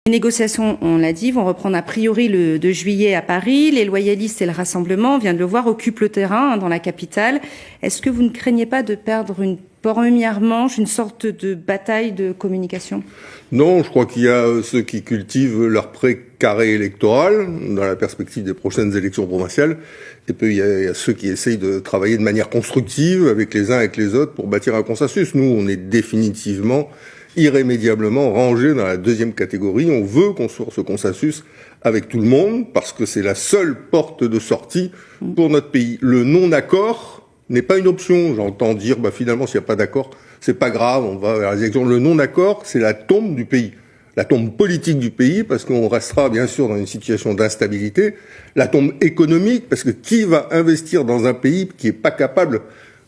Les négociations, on l'a dit, vont reprendre a priori le 2 juillet à Paris. Les loyalistes et le Rassemblement, on vient de le voir, occupent le terrain dans la capitale. Est-ce que vous ne craignez pas de perdre une première manche, une sorte de bataille de communication? Non, je crois qu'il y a ceux qui cultivent leur pré-carré électoral dans la perspective des prochaines élections provinciales. Et puis il y a ceux qui essayent de travailler de manière constructive avec les uns et avec les autres pour bâtir un consensus. Nous, on est définitivement, irrémédiablement rangés dans la deuxième catégorie. On veut construire ce consensus avec tout le monde parce que c'est la seule porte de sortie pour notre pays. Le non-accord n'est pas une option. J'entends dire, finalement, s'il n'y a pas d'accord, c'est pas grave, on va vers les élections. Le non-accord, c'est la tombe du pays. La tombe politique du pays, parce qu'on restera bien sûr dans une situation d'instabilité. La tombe économique, parce que qui va investir dans un pays qui est pas capable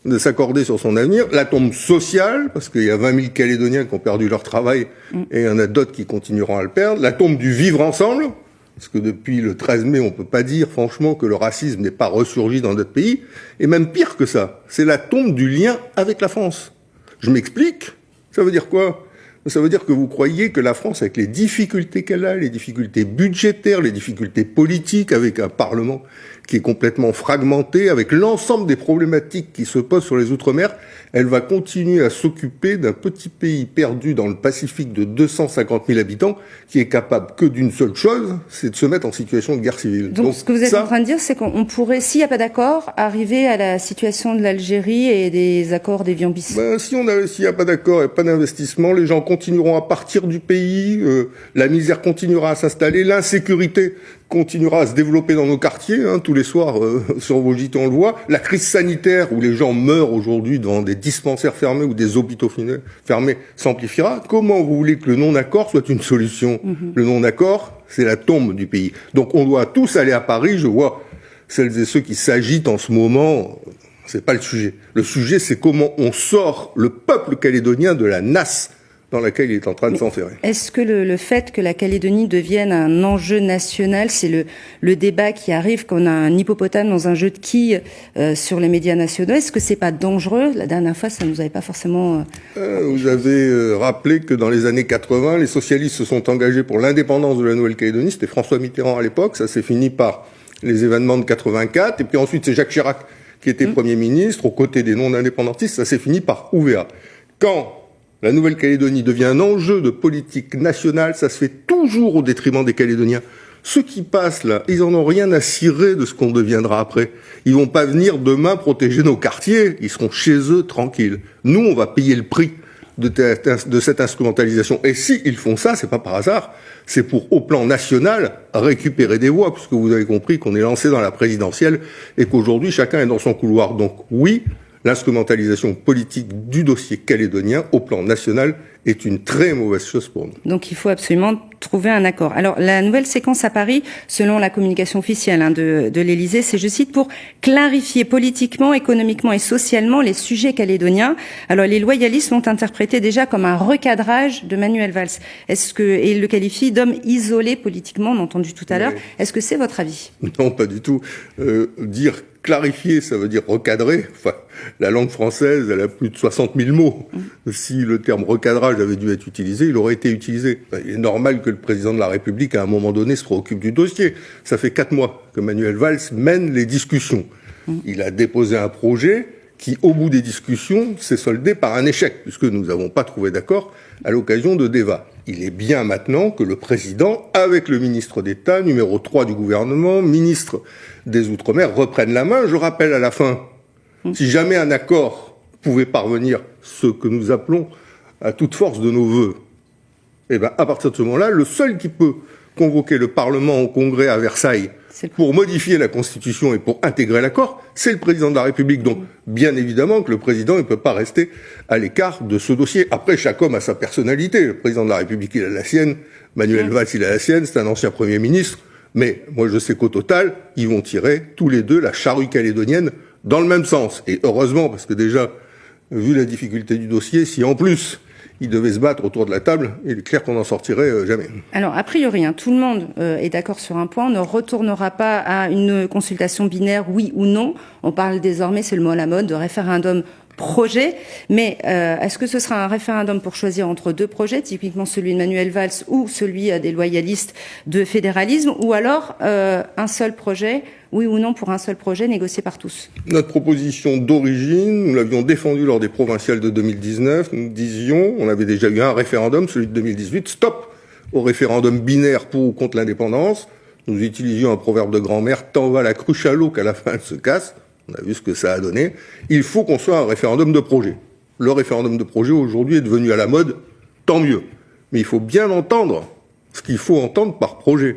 de s'accorder sur son avenir? La tombe sociale, parce qu'il y a 20 000 Calédoniens qui ont perdu leur travail et il y en a d'autres qui continueront à le perdre. La tombe du vivre ensemble, parce que depuis le 13 mai, on peut pas dire franchement que le racisme n'est pas ressurgi dans notre pays. Et même pire que ça, c'est la tombe du lien avec la France. Je m'explique. Ça veut dire quoi? Ça veut dire que vous croyez que la France, avec les difficultés qu'elle a, les difficultés budgétaires, les difficultés politiques, avec un Parlement qui est complètement fragmenté, avec l'ensemble des problématiques qui se posent sur les Outre-mer, elle va continuer à s'occuper d'un petit pays perdu dans le Pacifique de 250 000 habitants, qui est capable que d'une seule chose, c'est de se mettre en situation de guerre civile. Donc ce que vous êtes en train de dire, c'est qu'on pourrait, s'il n'y a pas d'accord, arriver à la situation de l'Algérie et des accords d'Évian bis. S'il n'y a pas d'accord et pas d'investissement, les gens continueront à partir du pays, la misère continuera à s'installer, l'insécurité continuera à se développer dans nos quartiers, tous les soirs sur vos gîtes on le voit. La crise sanitaire où les gens meurent aujourd'hui devant des dispensaires fermés ou des hôpitaux fermés s'amplifiera. Comment vous voulez que le non-accord soit une solution? Le non-accord, c'est la tombe du pays. Donc on doit tous aller à Paris. Je vois celles et ceux qui s'agitent en ce moment. C'est pas le sujet. Le sujet, c'est comment on sort le peuple calédonien de la nasse dans laquelle il est en train de s'enferrer. Est-ce que le fait que la Calédonie devienne un enjeu national, c'est le débat qui arrive, qu'on a un hippopotame dans un jeu de quilles sur les médias nationaux, est-ce que c'est pas dangereux? La dernière fois, ça nous avait pas forcément... Vous avez rappelé que dans les années 80, les socialistes se sont engagés pour l'indépendance de la Nouvelle-Calédonie. C'était François Mitterrand à l'époque. Ça s'est fini par les événements de 84. Et puis ensuite, c'est Jacques Chirac qui était Premier ministre, aux côtés des non-indépendantistes. Ça s'est fini par Ouvéa. Quand la Nouvelle-Calédonie devient un enjeu de politique nationale, ça se fait toujours au détriment des Calédoniens. Ceux qui passent là, ils en ont rien à cirer de ce qu'on deviendra après. Ils vont pas venir demain protéger nos quartiers, ils seront chez eux tranquilles. Nous, on va payer le prix de cette instrumentalisation. Et si ils font ça, c'est pas par hasard, c'est pour, au plan national, récupérer des voix, puisque vous avez compris qu'on est lancé dans la présidentielle et qu'aujourd'hui, chacun est dans son couloir. Donc oui, l'instrumentalisation politique du dossier calédonien au plan national est une très mauvaise chose pour nous. Donc il faut absolument trouver un accord. Alors la nouvelle séquence à Paris, selon la communication officielle de l'Élysée, c'est, je cite, pour clarifier politiquement, économiquement et socialement les sujets calédoniens. Alors les loyalistes l'ont interprété déjà comme un recadrage de Manuel Valls. Et il le qualifie d'homme isolé politiquement, on a entendu tout à l'heure. Est-ce que c'est votre avis? Non, pas du tout. Dire clarifier, ça veut dire recadrer. Enfin, la langue française, elle a plus de 60 000 mots. Si le terme recadrage avait dû être utilisé, il aurait été utilisé. Il est normal que le président de la République, à un moment donné, se préoccupe du dossier. Ça fait 4 mois que Manuel Valls mène les discussions. Il a déposé un projet qui, au bout des discussions, s'est soldé par un échec, puisque nous n'avons pas trouvé d'accord à l'occasion de Deva. Il est bien maintenant que le président, avec le ministre d'État, numéro 3 du gouvernement, ministre des Outre-mer, reprennent la main. Je rappelle à la fin, si jamais un accord pouvait parvenir, ce que nous appelons à toute force de nos vœux, à partir de ce moment-là, le seul qui peut convoquer le Parlement au Congrès à Versailles pour modifier la Constitution et pour intégrer l'accord, c'est le président de la République. Donc, bien évidemment que le président ne peut pas rester à l'écart de ce dossier. Après, chaque homme a sa personnalité. Le président de la République, il a la sienne. Manuel Valls, il a la sienne. C'est un ancien Premier ministre. Mais moi, je sais qu'au total, ils vont tirer tous les deux la charrue calédonienne dans le même sens. Et heureusement, parce que déjà, vu la difficulté du dossier, si en plus ils devaient se battre autour de la table, il est clair qu'on n'en sortirait jamais. Alors, a priori, tout le monde est d'accord sur un point. On ne retournera pas à une consultation binaire, oui ou non. On parle désormais, c'est le mot à la mode, de référendum projet. Mais est-ce que ce sera un référendum pour choisir entre deux projets, typiquement celui de Manuel Valls ou celui des loyalistes de fédéralisme, ou alors un seul projet, oui ou non pour un seul projet négocié par tous? Notre proposition d'origine, nous l'avions défendue lors des provinciales de 2019. Nous disions, on avait déjà eu un référendum, celui de 2018, stop au référendum binaire pour ou contre l'indépendance. Nous utilisions un proverbe de grand-mère, tant va la cruche à l'eau qu'à la fin elle se casse. On a vu ce que ça a donné. Il faut qu'on soit un référendum de projet. Le référendum de projet aujourd'hui est devenu à la mode, tant mieux. Mais il faut bien entendre ce qu'il faut entendre par projet.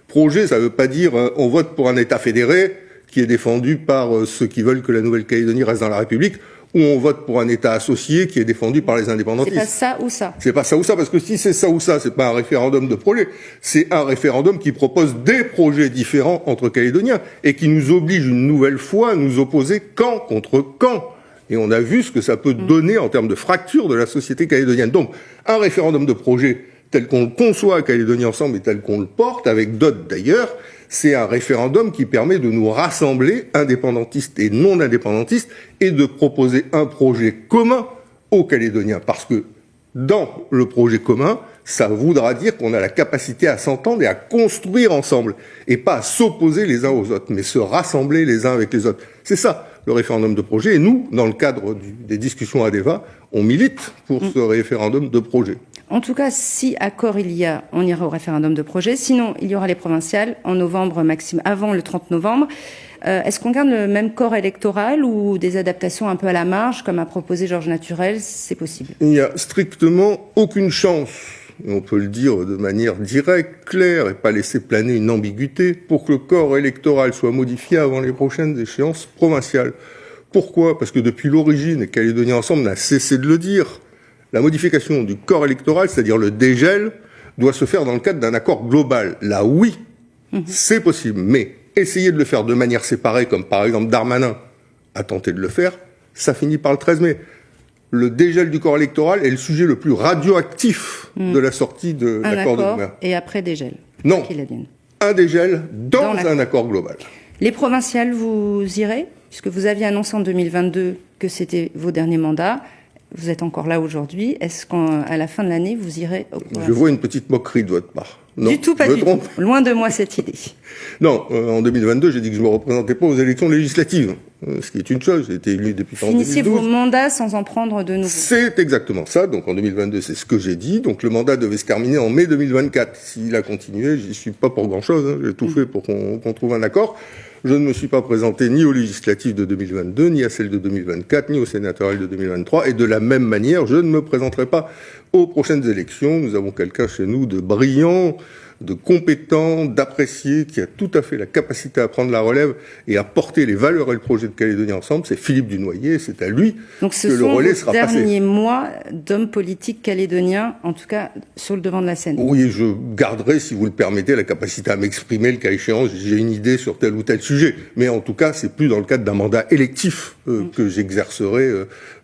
Projet, ça ne veut pas dire on vote pour un État fédéré qui est défendu par ceux qui veulent que la Nouvelle-Calédonie reste dans la République, ou on vote pour un État associé qui est défendu par les indépendantistes. C'est pas ça ou ça. C'est pas ça ou ça, parce que si c'est ça ou ça, c'est pas un référendum de projet. C'est un référendum qui propose des projets différents entre Calédoniens et qui nous oblige une nouvelle fois à nous opposer camp contre camp. Et on a vu ce que ça peut donner en termes de fracture de la société calédonienne. Donc, un référendum de projet tel qu'on le conçoit à Calédonie Ensemble et tel qu'on le porte, avec d'autres d'ailleurs, c'est un référendum qui permet de nous rassembler, indépendantistes et non indépendantistes, et de proposer un projet commun aux Calédoniens. Parce que dans le projet commun, ça voudra dire qu'on a la capacité à s'entendre et à construire ensemble, et pas à s'opposer les uns aux autres, mais se rassembler les uns avec les autres. C'est ça, le référendum de projet. Et nous, dans le cadre des discussions à DEVA, on milite pour ce référendum de projet. En tout cas, si accord il y a, on ira au référendum de projet. Sinon, il y aura les provinciales en novembre maximum, avant le 30 novembre. Est-ce qu'on garde le même corps électoral ou des adaptations un peu à la marge, comme a proposé Georges Naturel? C'est possible. Il n'y a strictement aucune chance, on peut le dire de manière directe, claire, et pas laisser planer une ambiguïté, pour que le corps électoral soit modifié avant les prochaines échéances provinciales. Pourquoi? Parce que depuis l'origine, et Calédonie Ensemble n'a cessé de le dire, la modification du corps électoral, c'est-à-dire le dégel, doit se faire dans le cadre d'un accord global. Là, oui, c'est possible, mais essayer de le faire de manière séparée, comme par exemple Darmanin a tenté de le faire, ça finit par le 13 mai. Le dégel du corps électoral est le sujet le plus radioactif de la sortie de l'accord de Nouméa. Et après dégel. Non, un dégel dans un accord global. Les provinciales, vous irez, puisque vous aviez annoncé en 2022 que c'était vos derniers mandats. Vous êtes encore là aujourd'hui. Est-ce qu'à la fin de l'année, vous irez au provincial? Je vois une petite moquerie de votre part. Non, du tout, pas du tout. Loin de moi cette idée. Non, en 2022, j'ai dit que je ne me représentais pas aux élections législatives. Ce qui est une chose, j'ai été élu député en 2012. Finissez vos mandats sans en prendre de nouveaux. C'est exactement ça. Donc en 2022, c'est ce que j'ai dit. Donc le mandat devait se terminer en mai 2024. S'il a continué, j'y suis pas pour grand-chose. J'ai tout fait pour qu'on trouve un accord. Je ne me suis pas présenté ni aux législatives de 2022, ni à celles de 2024, ni aux sénatoriales de 2023. Et de la même manière, je ne me présenterai pas aux prochaines élections. Nous avons quelqu'un chez nous de brillant, de compétent, d'apprécié, qui a tout à fait la capacité à prendre la relève et à porter les valeurs et le projet de Calédonie Ensemble. C'est Philippe Dunoyer, c'est à lui que le relais sera passé. Donc ce sont vos derniers mois d'hommes politiques calédoniens, en tout cas sur le devant de la scène. Oui, je garderai, si vous le permettez, la capacité à m'exprimer le cas échéant. J'ai une idée sur tel ou tel sujet. Mais en tout cas, c'est plus dans le cadre d'un mandat électif que j'exercerai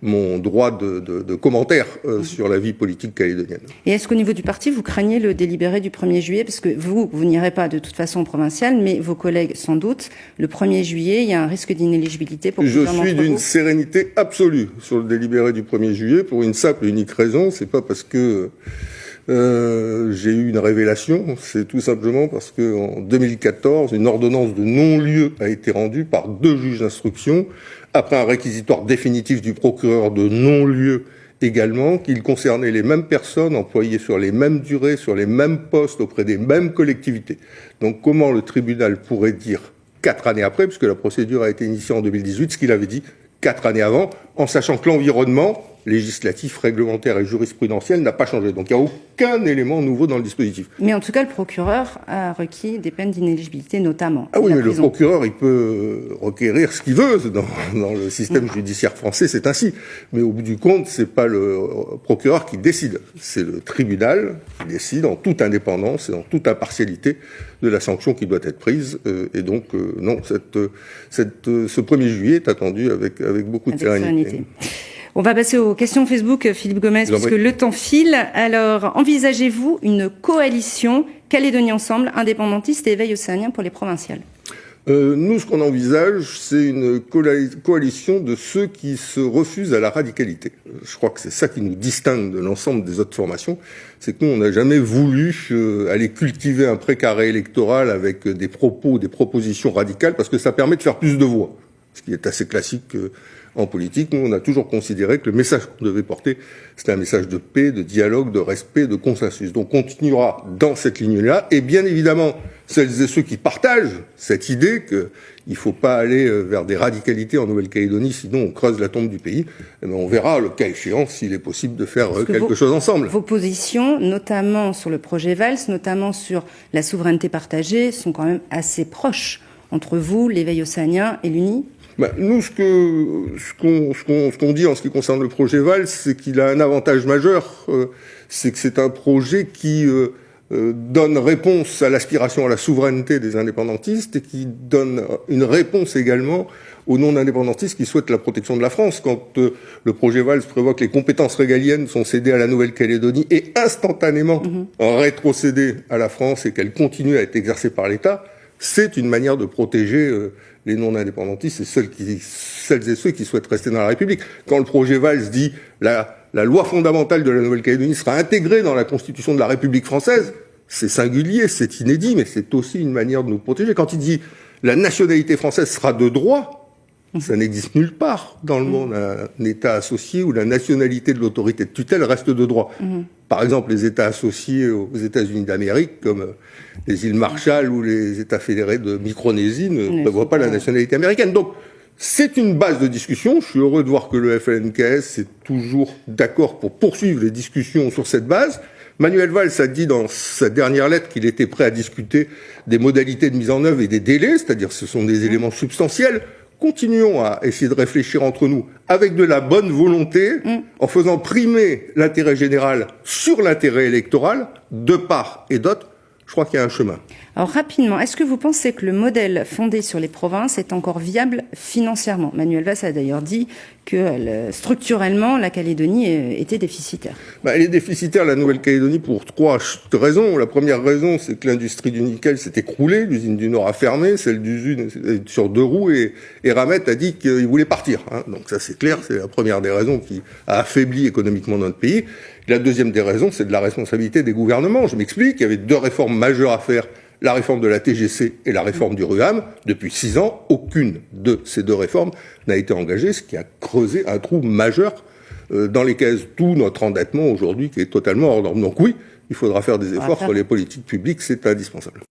mon droit de commentaire sur la vie politique calédonienne. Et est-ce qu'au niveau du parti, vous craignez le délibéré du 1er juillet? Parce que vous n'irez pas de toute façon au provincial, mais vos collègues sans doute. Le 1er juillet, il y a un risque d'inéligibilité pour plusieurs d'entre vous. Je suis d'une sérénité absolue sur le délibéré du 1er juillet pour une simple et unique raison. C'est pas parce que j'ai eu une révélation, c'est tout simplement parce que en 2014, une ordonnance de non-lieu a été rendue par 2 juges d'instruction après un réquisitoire définitif du procureur de non-lieu également, qu'il concernait les mêmes personnes employées sur les mêmes durées, sur les mêmes postes, auprès des mêmes collectivités. Donc comment le tribunal pourrait dire 4 années après, puisque la procédure a été initiée en 2018, ce qu'il avait dit 4 années avant, en sachant que l'environnement législatif, réglementaire et jurisprudentiel n'a pas changé. Donc il n'y a aucun élément nouveau dans le dispositif. Mais en tout cas, le procureur a requis des peines d'inéligibilité notamment. Ah oui, mais le procureur, il peut requérir ce qu'il veut. Dans le système judiciaire français, c'est ainsi. Mais au bout du compte, c'est pas le procureur qui décide. C'est le tribunal qui décide en toute indépendance et en toute impartialité de la sanction qui doit être prise. Et donc, non, ce 1er juillet est attendu avec beaucoup de sérénité. On va passer aux questions Facebook, Philippe Gomez, puisque le temps file. Alors, envisagez-vous une coalition Calédonie Ensemble, indépendantiste et éveil océanien pour les provinciales? Nous, ce qu'on envisage, c'est une coalition de ceux qui se refusent à la radicalité. Je crois que c'est ça qui nous distingue de l'ensemble des autres formations. C'est que nous, on n'a jamais voulu aller cultiver un précaré électoral avec des propos, des propositions radicales, parce que ça permet de faire plus de voix. Ce qui est assez classique en politique. Nous, on a toujours considéré que le message qu'on devait porter, c'était un message de paix, de dialogue, de respect, de consensus. Donc, on continuera dans cette ligne-là. Et bien évidemment, celles et ceux qui partagent cette idée qu'il ne faut pas aller vers des radicalités en Nouvelle-Calédonie, sinon on creuse la tombe du pays, eh bien, on verra, le cas échéant, s'il est possible de faire quelque chose ensemble. Vos positions, notamment sur le projet Valls, notamment sur la souveraineté partagée, sont quand même assez proches entre vous, l'éveil océanien et l'UNI. Nous, ce qu'on dit en ce qui concerne le projet Valls, c'est qu'il a un avantage majeur, c'est que c'est un projet qui donne réponse à l'aspiration à la souveraineté des indépendantistes et qui donne une réponse également aux non-indépendantistes qui souhaitent la protection de la France. Quand le projet Valls prévoit que les compétences régaliennes sont cédées à la Nouvelle-Calédonie et instantanément rétrocédées à la France et qu'elles continuent à être exercées par l'État, c'est une manière de protéger les non-indépendantistes et celles et ceux qui souhaitent rester dans la République. Quand le projet Valls dit la loi fondamentale de la Nouvelle-Calédonie sera intégrée dans la Constitution de la République française, c'est singulier, c'est inédit, mais c'est aussi une manière de nous protéger. Quand il dit la nationalité française sera de droit, ça n'existe nulle part dans le monde. Un État associé où la nationalité de l'autorité de tutelle reste de droit. Par exemple, les États associés aux États-Unis d'Amérique, comme les îles Marshall ou les États fédérés de Micronésie, ne prévoient pas la nationalité américaine. Donc, c'est une base de discussion. Je suis heureux de voir que le FLNKS est toujours d'accord pour poursuivre les discussions sur cette base. Manuel Valls a dit dans sa dernière lettre qu'il était prêt à discuter des modalités de mise en œuvre et des délais, c'est-à-dire ce sont des éléments substantiels. Continuons à essayer de réfléchir entre nous avec de la bonne volonté, en faisant primer l'intérêt général sur l'intérêt électoral, de part et d'autre. Je crois qu'il y a un chemin. Alors rapidement, est-ce que vous pensez que le modèle fondé sur les provinces est encore viable financièrement ? Manuel Valls a d'ailleurs dit que structurellement, la Calédonie était déficitaire. Elle est déficitaire, la Nouvelle-Calédonie, pour 3 raisons. La première raison, c'est que l'industrie du nickel s'est écroulée, l'usine du Nord a fermé, celle d'usine sur 2 roues, et Ramet a dit qu'il voulait partir. Donc ça, c'est clair, c'est la première des raisons qui a affaibli économiquement notre pays. La deuxième des raisons, c'est de la responsabilité des gouvernements. Je m'explique, il y avait 2 réformes majeures à faire, la réforme de la TGC et la réforme du RUAM. Depuis 6 ans, aucune de ces 2 réformes n'a été engagée, ce qui a creusé un trou majeur dans les caisses. Tout notre endettement aujourd'hui qui est totalement hors norme. Donc oui, il faudra faire des efforts sur les politiques publiques, c'est indispensable.